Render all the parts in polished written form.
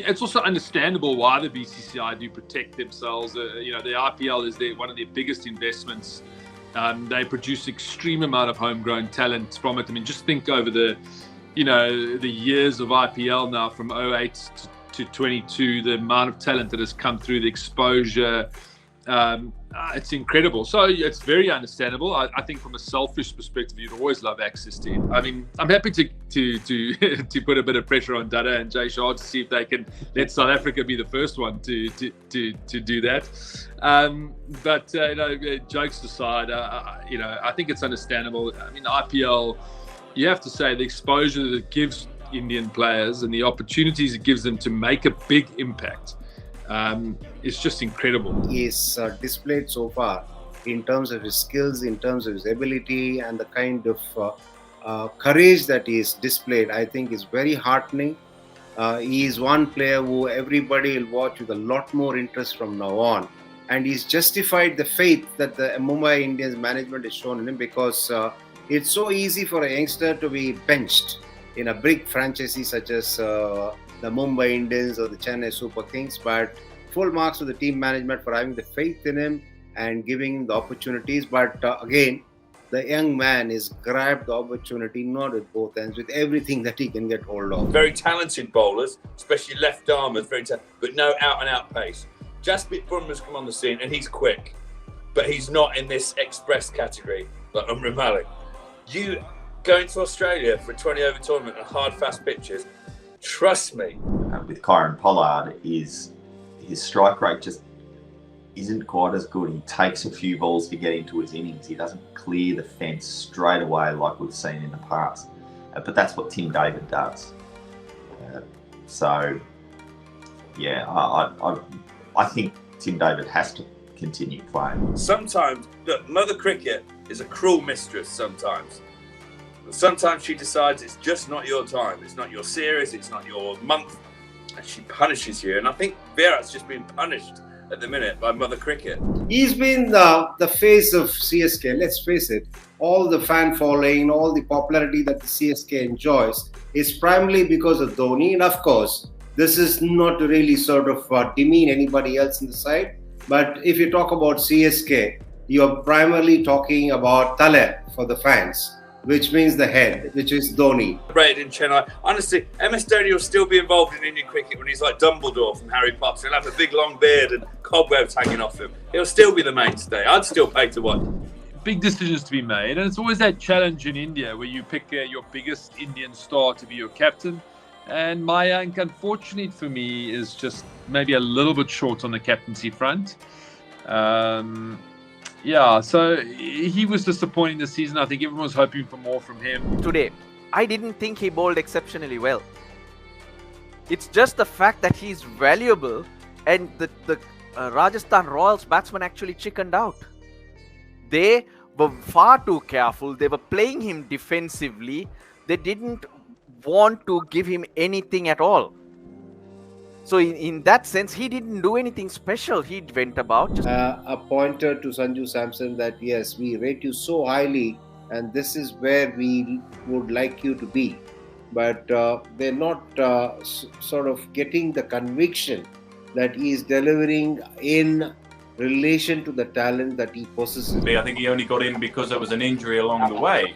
it's also understandable why the BCCI do protect themselves. The IPL is one of their biggest investments. They produce extreme amount of homegrown talent from it. I mean, just think over the years of IPL now, from 08 to 22, the amount of talent that has come through, the exposure. It's incredible. So it's very understandable. I think from a selfish perspective, you'd always love access to him. I mean, I'm happy to put a bit of pressure on Dada and Jay Shah to see if they can let South Africa be the first one to do that. But jokes aside, I think it's understandable. I mean, IPL, you have to say the exposure that it gives Indian players and the opportunities it gives them to make a big impact. It's just incredible. He is displayed so far in terms of his skills, in terms of his ability, and the kind of courage that he is displayed, I think is very heartening. He is one player who everybody will watch with a lot more interest from now on. And he's justified the faith that the Mumbai Indians management has shown in him, because it's so easy for a youngster to be benched in a big franchise such as the Mumbai Indians or the Chennai Super Kings, but full marks to the team management for having the faith in him and giving him the opportunities. But again, the young man is grabbed the opportunity, not with both hands, with everything that he can get hold of. Very talented bowlers, especially left armers, but no out-and-out pace. Jasprit Bumrah's come on the scene and he's quick, but he's not in this express category like Umran Malik. You going to Australia for a 20-over tournament on hard, fast pitches, trust me. With Kyron Pollard, his strike rate just isn't quite as good. He takes a few balls to get into his innings. He doesn't clear the fence straight away like we've seen in the past. But that's what Tim David does. I think Tim David has to continue playing. Sometimes, look, Mother Cricket is a cruel mistress sometimes. Sometimes she decides it's just not your time, it's not your series, it's not your month, and she punishes you. And I think Virat's just been punished at the minute by Mother Cricket. He's been the face of CSK. Let's face it, all the fan following, all the popularity that the CSK enjoys is primarily because of Dhoni. And of course, this is not to really sort of demean anybody else in the side. But if you talk about CSK, you're primarily talking about Tale for the fans, which means the head, which is Dhoni. Rated in Chennai. Honestly, MS Dhoni will still be involved in Indian cricket when he's like Dumbledore from Harry Potter. He'll have a big long beard and cobwebs hanging off him. He'll still be the mainstay. I'd still pay to watch. Big decisions to be made, and it's always that challenge in India where you pick your biggest Indian star to be your captain. And Mayank, unfortunately for me, is just maybe a little bit short on the captaincy front. So he was disappointing this season. I think everyone was hoping for more from him. Today, I didn't think he bowled exceptionally well. It's just the fact that he's valuable, and the Rajasthan Royals batsmen actually chickened out. They were far too careful. They were playing him defensively. They didn't want to give him anything at all. So in that sense, he didn't do anything special. He went about just a pointer to Sanju Samson that yes, we rate you so highly, and this is where we would like you to be. But they're not sort of getting the conviction that he is delivering in relation to the talent that he possesses. I think he only got in because there was an injury along the way.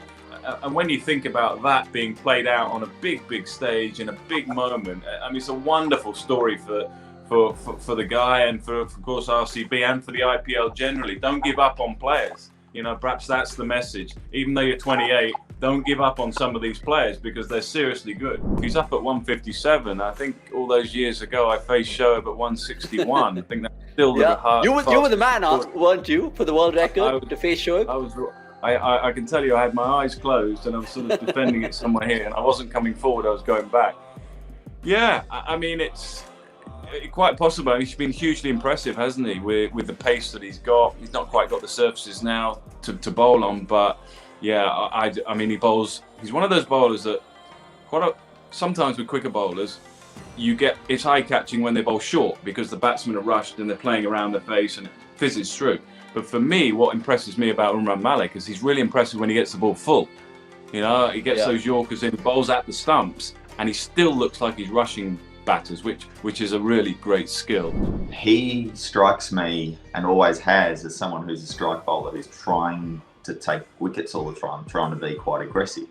And when you think about that being played out on a big stage in a big moment, I mean, it's a wonderful story for the guy and for of course RCB and for the IPL generally. Don't give up on players. You know, perhaps that's the message. Even though you're 28, don't give up on some of these players because they're seriously good. He's up at 157. I think all those years ago I faced Shoaib at 161. I think that's still the heart. You were the man, weren't you, for the world record to face Shoaib? I can tell you I had my eyes closed and I was sort of defending it somewhere here and I wasn't coming forward, I was going back. Yeah, I mean, it's quite possible. He's been hugely impressive, hasn't he, with the pace that he's got. He's not quite got the surfaces now to bowl on, but yeah, I mean, he's one of those bowlers that sometimes with quicker bowlers, it's eye-catching when they bowl short because the batsmen are rushed and they're playing around their face and it fizzes through. But for me, what impresses me about Umran Malik is he's really impressive when he gets the ball full. You know, he gets those Yorkers in, bowls at the stumps, and he still looks like he's rushing batters, which is a really great skill. He strikes me, and always has, as someone who's a strike bowler who's trying to take wickets all the time, trying to be quite aggressive.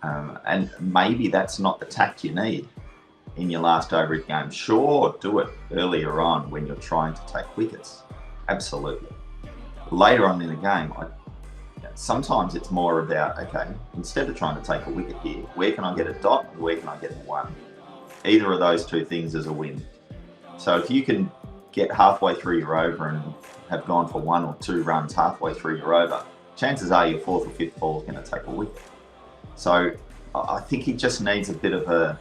And maybe that's not the tact you need in your last over of game. Sure, do it earlier on when you're trying to take wickets. Absolutely. Later on in the game, sometimes it's more about, okay, instead of trying to take a wicket here, where can I get a dot and where can I get a one? Either of those two things is a win. So if you can get halfway through your over and have gone for 1 or 2 runs halfway through your over, chances are your 4th or 5th ball is going to take a wicket. So I think he just needs a bit of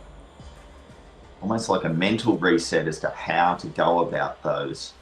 almost like a mental reset as to how to go about those